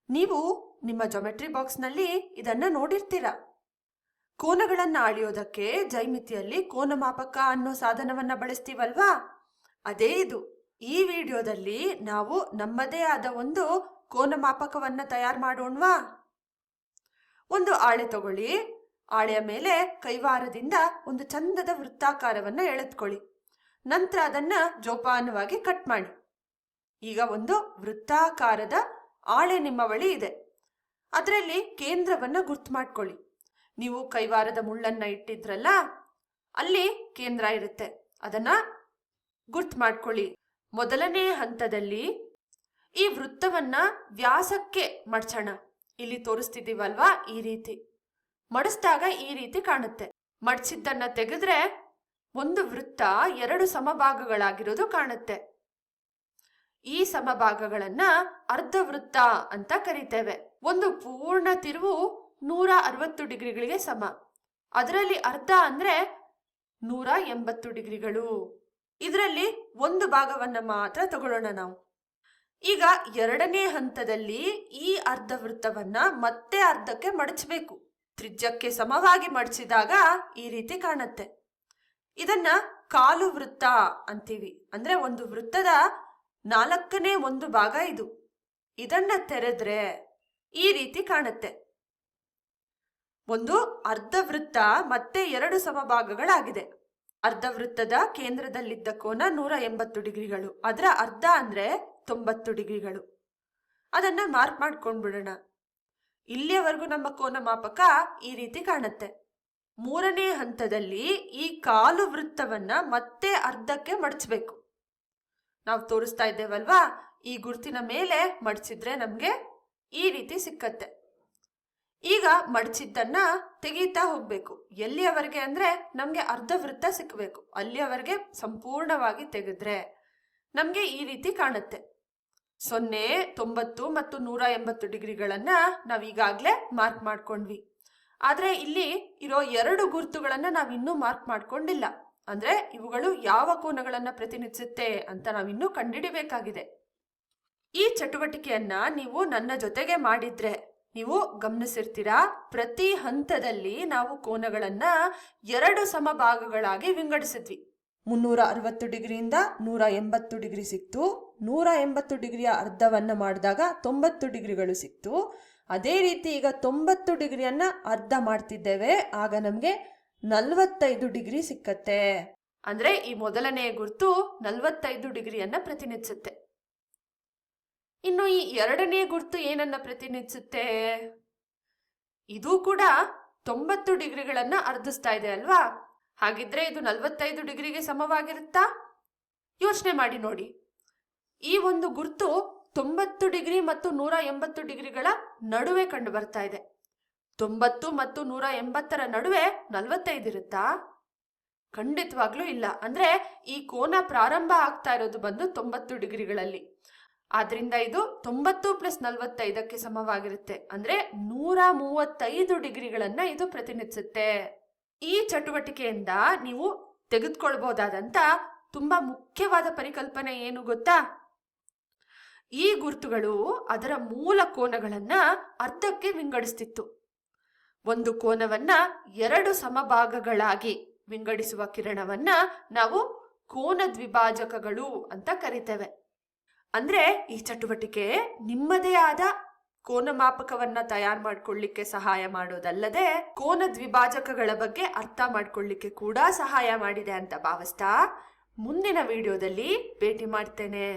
ನೀವು ನಿಮ್ಮ ಜಾಮೆಟ್ರಿ ಬಾಕ್ಸ್ನಲ್ಲಿ ಇದನ್ನ ನೋಡಿರ್ತೀರ. ಕೋನಗಳನ್ನು ಅಳೆಯೋದಕ್ಕೆ ಜೈಮಿತಿಯಲ್ಲಿ ಕೋನಮಾಪಕ ಅನ್ನೋ ಸಾಧನವನ್ನ ಬಳಸ್ತೀವಲ್ವಾ, ಅದೇ ಇದು. ಈ ವಿಡಿಯೋದಲ್ಲಿ ನಾವು ನಮ್ಮದೇ ಆದ ಒಂದು ಕೋನಮಾಪಕವನ್ನ ತಯಾರು ಮಾಡೋಣವಾ? ಒಂದು ಆಳೆ ತಗೊಳ್ಳಿ. ಆಳೆಯ ಮೇಲೆ ಕೈವಾರದಿಂದ ಒಂದು ಚಂದದ ವೃತ್ತಾಕಾರವನ್ನ ಎಳೆದುಕೊಳ್ಳಿ. ನಂತರ ಅದನ್ನ ಜೋಪಾನವಾಗಿ ಕಟ್ ಮಾಡಿ. ಈಗ ಒಂದು ವೃತ್ತಾಕಾರದ ಆಳೆ ನಿಮ್ಮ ಬಳಿ ಇದೆ. ಅದರಲ್ಲಿ ಕೇಂದ್ರವನ್ನ ಗುರ್ತು ಮಾಡ್ಕೊಳ್ಳಿ. ನೀವು ಕೈವಾರದ ಮುಳ್ಳನ್ನ ಇಟ್ಟಿದ್ರಲ್ಲ, ಅಲ್ಲಿ ಕೇಂದ್ರ ಇರುತ್ತೆ, ಅದನ್ನ ಗುರ್ತು ಮಾಡ್ಕೊಳ್ಳಿ. ಮೊದಲನೇ ಹಂತದಲ್ಲಿ ಈ ವೃತ್ತವನ್ನ ವ್ಯಾಸಕ್ಕೆ ಮಡಚೋಣ. ಇಲ್ಲಿ ತೋರಿಸ್ತಿದ್ದೀವಲ್ವಾ, ಈ ರೀತಿ ಮಡಿಸಿದಾಗ ಈ ರೀತಿ ಕಾಣುತ್ತೆ. ಮಡಚಿದ್ದನ್ನ ತೆಗೆದ್ರೆ ಒಂದು ವೃತ್ತ 2 ಸಮಭಾಗಗಳಾಗಿರೋದು ಕಾಣುತ್ತೆ. ಈ ಸಮಭಾಗಗಳನ್ನ ಅರ್ಧ ವೃತ್ತ ಅಂತ ಕರಿತೇವೆ. ಒಂದು ಪೂರ್ಣ ತಿರುವು 160 ಡಿಗ್ರಿಗಳಿಗೆ ಸಮ. ಅದರಲ್ಲಿ ಅರ್ಧ ಅಂದ್ರೆ 180 ಡಿಗ್ರಿಗಳು. ಇದರಲ್ಲಿ ಒಂದು ಭಾಗವನ್ನ ಮಾತ್ರ ತಗೊಳ್ಳೋಣ ನಾವು. ಈಗ ಎರಡನೇ ಹಂತದಲ್ಲಿ ಈ ಅರ್ಧ ವೃತ್ತವನ್ನ ಮತ್ತೆ ಅರ್ಧಕ್ಕೆ ಮಡಚಬೇಕು. ತ್ರಿಜ್ಯಕ್ಕೆ ಸಮವಾಗಿ ಮಡಚಿದಾಗ ಈ ರೀತಿ ಕಾಣುತ್ತೆ. ಇದನ್ನ ಕಾಲು ವೃತ್ತ ಅಂತೀವಿ. ಅಂದ್ರೆ ಒಂದು ವೃತ್ತದ 4ನೇ ಒಂದು ಭಾಗ ಇದು. ಇದನ್ನ ತೆರೆದ್ರೆ ಈ ರೀತಿ ಕಾಣುತ್ತೆ. ಒಂದು ಅರ್ಧ ವೃತ್ತ ಮತ್ತೆ 2 ಸಮಭಾಗಗಳಾಗಿದೆ. ಅರ್ಧ ವೃತ್ತದ ಕೇಂದ್ರದಲ್ಲಿದ್ದ ಕೋನ 180 ಡಿಗ್ರಿಗಳು. ಅದರ ಅರ್ಧ ಅಂದ್ರೆ 90 ಡಿಗ್ರಿಗಳು. ಅದನ್ನ ಮಾರ್ಕ್ ಮಾಡ್ಕೊಂಡ್ಬಿಡೋಣ. ಇಲ್ಲಿಯವರೆಗೂ ನಮ್ಮ ಕೋನ ಮಾಪಕ ಈ ರೀತಿ ಕಾಣುತ್ತೆ. ಮೂರನೇ ಹಂತದಲ್ಲಿ ಈ ಕಾಲು ವೃತ್ತವನ್ನ ಮತ್ತೆ ಅರ್ಧಕ್ಕೆ ಮಡಚಬೇಕು. ನಾವು ತೋರಿಸ್ತಾ ಇದ್ದೇವಲ್ವಾ, ಈ ಗುರುತಿನ ಮೇಲೆ ಮಡಚಿದ್ರೆ ನಮ್ಗೆ ಈ ರೀತಿ ಸಿಕ್ಕತ್ತೆ. ಈಗ ಮಡಚಿದ್ದನ್ನ ತೆಗೀತಾ ಹೋಗ್ಬೇಕು. ಎಲ್ಲಿಯವರೆಗೆ ಅಂದ್ರೆ ನಮ್ಗೆ ಅರ್ಧ ವೃತ್ತ ಸಿಕ್ಕಬೇಕು. ಅಲ್ಲಿಯವರೆಗೆ ಸಂಪೂರ್ಣವಾಗಿ ತೆಗೆದ್ರೆ ನಮ್ಗೆ ಈ ರೀತಿ ಕಾಣುತ್ತೆ. 0, 90 ಮತ್ತು 180 ಡಿಗ್ರಿಗಳನ್ನ ನಾವೀಗಾಗ್ಲೇ ಮಾರ್ಕ್ ಮಾಡ್ಕೊಂಡ್ವಿ. ಆದ್ರೆ ಇಲ್ಲಿ ಇರೋ 2 ಗುರುತುಗಳನ್ನ ನಾವಿನ್ನೂ ಮಾರ್ಕ್ ಮಾಡ್ಕೊಂಡಿಲ್ಲ. ಅಂದ್ರೆ ಇವುಗಳು ಯಾವ ಕೋನಗಳನ್ನ ಪ್ರತಿನಿಧಿಸುತ್ತೆ ಅಂತ ನಾವಿನ್ನೂ ಕಂಡುಹಿಡಿಬೇಕಾಗಿದೆ. ಈ ಚಟುವಟಿಕೆಯನ್ನ ನೀವು ನನ್ನ ಜೊತೆಗೆ ಮಾಡಿದ್ರೆ ನೀವು ಗಮನಿಸಿರ್ತೀರಾ, ಪ್ರತಿ ಹಂತದಲ್ಲಿ ನಾವು ಕೋನಗಳನ್ನ 2 ಸಮಭಾಗಗಳಾಗಿ ವಿಂಗಡಿಸಿದ್ವಿ. 360 ಡಿಗ್ರಿಯಿಂದ 180 ಡಿಗ್ರಿ ಸಿಕ್ತು. 180 ಡಿಗ್ರಿಯ ಅರ್ಧವನ್ನ ಮಾಡಿದಾಗ 90 ಡಿಗ್ರಿಗಳು ಸಿಕ್ತು. ಅದೇ ರೀತಿ ಈಗ 90 ಡಿಗ್ರಿಯನ್ನ ಅರ್ಧ ಮಾಡ್ತಿದ್ದೇವೆ, ಆಗ ನಮ್ಗೆ 45 ಡಿಗ್ರಿ ಸಿಕ್ಕತ್ತೆ. ಅಂದ್ರೆ ಈ ಮೊದಲನೇ ಗುರುತು 45 ಡಿಗ್ರಿಯನ್ನ ಪ್ರತಿನಿಧಿಸುತ್ತೆ. ಇನ್ನು ಈ ಎರಡನೇ ಗುರುತು ಏನನ್ನ ಪ್ರತಿನಿಧಿಸುತ್ತೆ? ಇದು ಕೂಡ 90 ಡಿಗ್ರಿಗಳನ್ನ ಅರ್ಧಿಸ್ತಾ ಇದೆ ಅಲ್ವಾ? ಹಾಗಿದ್ರೆ ಇದು 45 ಡಿಗ್ರಿಗೆ ಸಮವಾಗಿರುತ್ತಾ? ಯೋಚನೆ ಮಾಡಿ ನೋಡಿ. ಈ ಒಂದು ಗುರುತು 90 ಡಿಗ್ರಿ ಮತ್ತು 180 ಡಿಗ್ರಿಗಳ ನಡುವೆ ಕಂಡು ಬರ್ತಾ ಇದೆ. 90 ಮತ್ತು 180ರ ನಡುವೆ 45 ಇರುತ್ತಾ? ಖಂಡಿತವಾಗ್ಲೂ ಇಲ್ಲ. ಅಂದ್ರೆ ಈ ಕೋನ ಪ್ರಾರಂಭ ಆಗ್ತಾ ಇರೋದು ಬಂದು 90 ಡಿಗ್ರಿಗಳಲ್ಲಿ. ಆದ್ರಿಂದ ಇದು 90 + 45ಕ್ಕೆ ಸಮವಾಗಿರುತ್ತೆ. ಅಂದ್ರೆ 135 ಡಿಗ್ರಿಗಳನ್ನ ಇದು ಪ್ರತಿನಿಧಿಸುತ್ತೆ. ಈ ಚಟುವಟಿಕೆಯಿಂದ ನೀವು ತೆಗೆದುಕೊಳ್ಬಹುದಾದಂತ ತುಂಬಾ ಮುಖ್ಯವಾದ ಪರಿಕಲ್ಪನೆ ಏನು ಗೊತ್ತಾ? ಈ ಗುರುತುಗಳು ಅದರ ಮೂಲ ಕೋನಗಳನ್ನ ಅರ್ಧಕ್ಕೆ ವಿಂಗಡಿಸ್ತಿತ್ತು. ಒಂದು ಕೋನವನ್ನ 2 ಸಮಭಾಗಗಳಾಗಿ ವಿಂಗಡಿಸುವ ಕಿರಣವನ್ನ ನಾವು ಕೋನ ದ್ವಿಭಾಜಕಗಳು ಅಂತ ಕರಿತೇವೆ. ಅಂದ್ರೆ ಈ ಚಟುವಟಿಕೆ ನಿಮ್ಮದೇ ಆದ ಕೋನ ಮಾಪಕವನ್ನ ತಯಾರು ಮಾಡ್ಕೊಳ್ಳಿಕ್ಕೆ ಸಹಾಯ ಮಾಡೋದಲ್ಲದೆ ಕೋನ ದ್ವಿಭಾಜಕಗಳ ಬಗ್ಗೆ ಅರ್ಥ ಮಾಡ್ಕೊಳ್ಳಿಕ್ಕೆ ಕೂಡ ಸಹಾಯ ಮಾಡಿದೆ ಅಂತ ಭಾವಿಸ್ತಾ ಮುಂದಿನ ವಿಡಿಯೋದಲ್ಲಿ ಭೇಟಿ ಮಾಡ್ತೇನೆ.